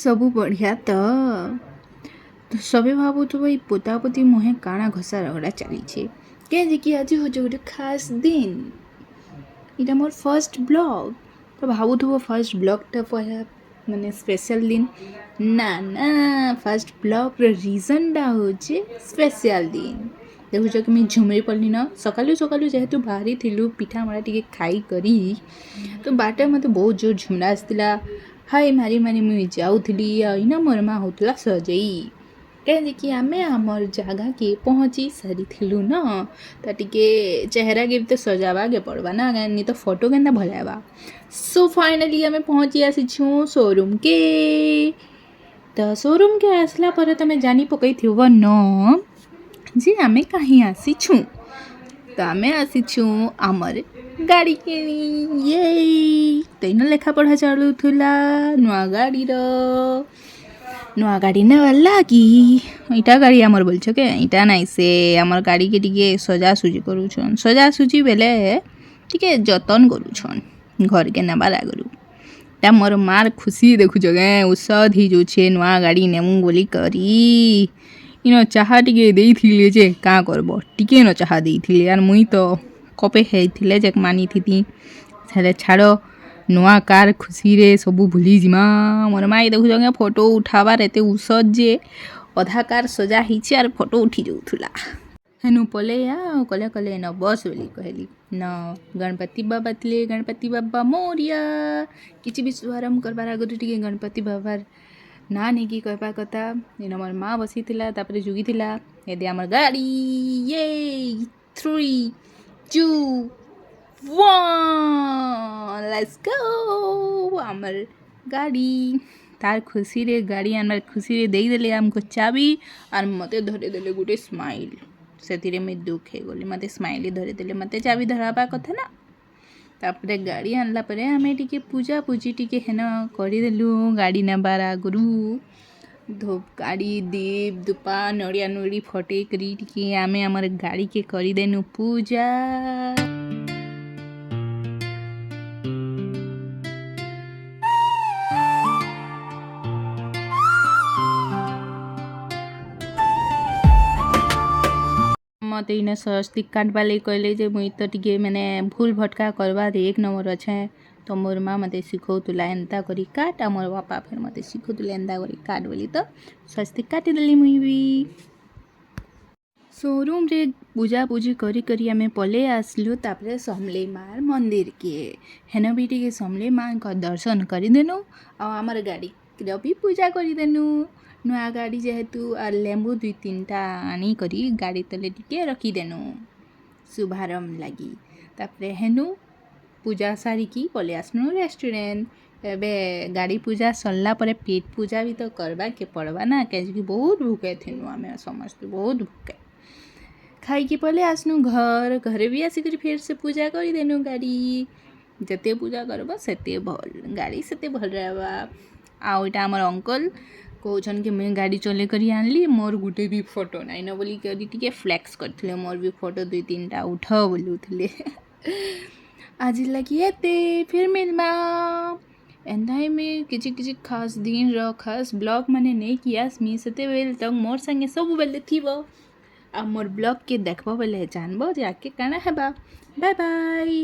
ସବୁ ବଢ଼ିଆ ତ ସବେ ଭାବୁଥିବ ଏଇ ପୋତାପୋତି ମୁହେଁ କାଣା ଘଷା ରଗଡ଼ା ଚାଲିଛେ କେଁଯେକି ଆଜି ହଉଛେ ଗୋଟେ ଖାସ୍ ଦିନ। ଏଇଟା ମୋର ଫର୍ଷ୍ଟ ବ୍ଲଗ୍ ତ ଭାବୁଥିବ ଫର୍ଷ୍ଟ ବ୍ଲଗ୍ଟା ପରା ମାନେ ସ୍ପେଶାଲ୍ ଦିନ ନା ଫର୍ଷ୍ଟ ବ୍ଲଗ୍ର ରିଜନ୍ଟା ହଉଛି ସ୍ପେଶାଲ୍ ଦିନ। ଦେଖୁଛ କି ମୁଇଁ ଝୁମରି ପଡ଼ିଲି ନା ସକାଳୁ ଯେହେତୁ ବାହାରିଥିଲୁ ପିଠାମଡ଼ା ଟିକେ ଖାଇକରି ତ ବାଟେ ମୋତେ ବହୁତ ଜୋର ଝୁମରା ଆସିଥିଲା। ହାଇ ମାରି ମୁଇଁ ଯାଉଥିଲି ଆଉ ଇନା ମୋର ମା ହଉଥିଲା ସଜେଇ କେଁଯେକି ଆମେ ଆମର୍ ଜାଗାକେ ପହଞ୍ଚି ସାରିଥିଲୁ ন ତ ଟିକେ ଚେହେରାକେ ବି ତ ସଜାବାକେ ପଡ଼ବା ନା ନି ତ ଫଟୋ କେନ୍ତା ଭଲ ହେବା। ସୋ ଫାଇନାଲି ଆମେ ପହଞ୍ଚି ଆସିଛୁଁ ସୋରୁମ୍କେ। ତ ସୋରୁମ୍କେ ଆସିଲା ପରେ ତମେ ଜାଣି ପକାଇଥିବ ନ ଯେ ଆମେ କାହିଁ ଆସିଛୁଁ। ତ ଆମେ ଆସିଛୁଁ ଆମର ଗାଡ଼ି କିଣି ତ ଇନ ଲେଖାପଢ଼ା ଚାଲୁଥିଲା ନୂଆ ଗାଡ଼ିର ନୂଆ ଗାଡ଼ି ନେବାର୍ କି ଇଟା ଗାଡ଼ି ଆମର ବୋଲଛ କେ ଇଟା ନାଇଁ ସେ ଆମର ଗାଡ଼ିକେ ଟିକେ ସଜାସୁଜି କରୁଛନ୍। ସଜାସୁଜି ବେଲେ ଟିକେ ଯତନ କରୁଛନ୍ ଘରକେ ନେବାର୍ ଆଗରୁ। ତା ମୋର ମାର ଖୁସି ଦେଖୁଛ କେଁ ଉତ୍ସାହ ହେଇଯାଉଛେ ନୂଆ ଗାଡ଼ି ନେମୁ ବୋଲି କରି। ଇନ ଚାହା ଟିକେ ଦେଇଥିଲେ ଯେ କାଁ କରବ ଟିକେ ନ ଚାହା ଦେଇଥିଲେ ଆର୍ ମୁଇଁ ତ କପେ ହେଇଥିଲେ ଯେ ମାନିଥିତି ହେଲେ ଛାଡ଼ ନୂଆ କାର ଖୁସିରେ ସବୁ ଭୁଲିଯିମା। ମୋର ମାଇ ଦେଖୁଛ କେଁ ଫଟୋ ଉଠାବାର ଏତେ ଉତ୍ସାହ ଯେ ଅଧା କାର ସଜା ହେଇଛି ଆର୍ ଫଟୋ ଉଠି ଯାଉଥିଲା। ହେନୁ ପଲେଇ ଆଉ କଲେ ନ ବସ୍ ବୋଲି କହିଲି ନ ଗଣପତି ବାବା ଥିଲେ ଗଣପତି ବାବା ମୋରିଆ। କିଛି ବି ଶୁଭାରମ୍ଭ କରବାର ଆଗରୁ ଟିକେ ଗଣପତି ବାବାର ନା ନେଇକି କହିବା କଥା। ଏନ ମୋର ମା ବସିଥିଲା ତାପରେ ଜୁଗିଥିଲା ଏଦେ ଆମର ଗାଡ଼ି 3 2 1 ଲେଟ୍ସ ଗୋ ଆମର ଗାଡ଼ି। ତାର ଖୁସିରେ ଗାଡ଼ି ଆନବାର ଖୁସିରେ ଦେଇଦେଲେ ଆମକୁ ଚାବି ଆର୍ ମୋତେ ଧରେଇଦେଲେ ଗୋଟେ ସ୍ମାଇଲ୍। ସେଥିରେ ମୁଇଁ ଦୁଃଖ ହେଇଗଲି ମୋତେ ସ୍ମାଇଲ୍ ଧରେଇଦେଲେ ମୋତେ ଚାବି ଧରାବା କଥା ନା। ତାପରେ ଗାଡ଼ି ଆଣିଲା ପରେ ଆମେ ଟିକେ ପୂଜାପୂଜି ଟିକେ ହେନ କରିଦେଲୁ ଗାଡ଼ି ନେବାର ଆଗରୁ। ଗାଡ଼ି ଦୀପ ଧୂପା ନଡ଼ିଆ ନୁଡ଼ି ଫଟେଇକରି ଟିକେ ଆମେ ଆମର ଗାଡ଼ିକେ କରିଦେନୁ ପୂଜା। ମୋତେ ଇନେ ସ୍ୱସ୍ତିକ କାଟବା ଲାଗି କହିଲେ ଯେ ମୁଇଁ ତ ଟିକେ ମାନେ ଭୁଲ ଭଟକା କରବାରେ 1 ନମ୍ବର ଅଛେ। ତ ମୋର ମା ମୋତେ ଶିଖଉଥିଲା ଏନ୍ତା କରି କାଟ ଆଉ ମୋର ବାପା ଫେର୍ ମୋତେ ଶିଖଉଥିଲେ ଏନ୍ତା କରି କାଟ ବୋଲି ତ ସ୍ୱସ୍ତିକ କାଟିଦେଲି ମୁଇଁ ବି। ସୋରୁମ୍ରେ ପୂଜାପୂଜି କରି ଆମେ ପଲେଇ ଆସିଲୁ ତାପରେ ସମଲେଇ ମାର ମନ୍ଦିରକେ। ହେନ ବି ଟିକେ ସମଲେଇ ମାଙ୍କ ଦର୍ଶନ କରିଦେନୁ ଆଉ ଆମର ଗାଡ଼ିର ବି ପୂଜା କରିଦେନୁ। ନୂଆ ଗାଡ଼ି ଯେହେତୁ ଆର୍ ଲେମ୍ବୁ 2-3ଟା ଆଣିକରି ଗାଡ଼ି ତଲେ ଟିକେ ରଖିଦେନୁ ଶୁଭାରମ୍ଭ ଲାଗି। ତାପରେ ହେନୁ ପୂଜା ସାରିକି ପଲେଇ ଆସିନୁ ରେଷ୍ଟୁରାଣ୍ଟ। ଏବେ ଗାଡ଼ି ପୂଜା ସରିଲା ପରେ ପେଟ ପୂଜା ବି ତ କରବାକେ ପଡ଼ବା ନା କାହିଁକି ବହୁତ ଭୁକେ ଥିନୁ ଆମେ ସମସ୍ତେ ବହୁତ ଭୁକେ। ଖାଇକି ପଲେଇ ଆସିନୁ ଘରେ ବି ଆସିକରି ଫେର୍ ସେ ପୂଜା କରିଦେନୁ ଗାଡ଼ି। ଯେତେ ପୂଜା କରବ ସେତେ ଭଲ ଗାଡ଼ି ସେତେ ଭଲ ରହିବା। ଆଉ ଏଇଟା ଆମର ଅଙ୍କଲ କହୁଛନ୍ କି ମୁଇଁ ଗାଡ଼ି ଚଲେଇ କରି ଆଣିଲି ମୋର ଗୋଟେ ବି ଫଟୋ ନାଇଁନ ବୋଲି କରି ଟିକେ ଫ୍ଲେକ୍ସ କରିଥିଲେ ମୋର ବି ଫଟୋ 2-3ଟା ଉଠ ବୋଲୁଥିଲେ। ଆଜି ଲାଗି ଏତେ ଫିର୍ ମିଲମା ଏନ୍ତା ମୁଇଁ କିଛି ଖାସ୍ ଦିନର ଖାସ୍ ବ୍ଲଗ୍ ମାନେ ନେଇକି ଆସମି ସେତେବେଳେ ତକ ମୋର ସାଙ୍ଗେ ସବୁବେଳେ ଥିବ ଆଉ ମୋର୍ ବ୍ଲଗ୍କେ ଦେଖବ ବେଲେ ଜାନବ ଯେ ଆଗ୍କେ କାଣା ହେବା। Bye bye.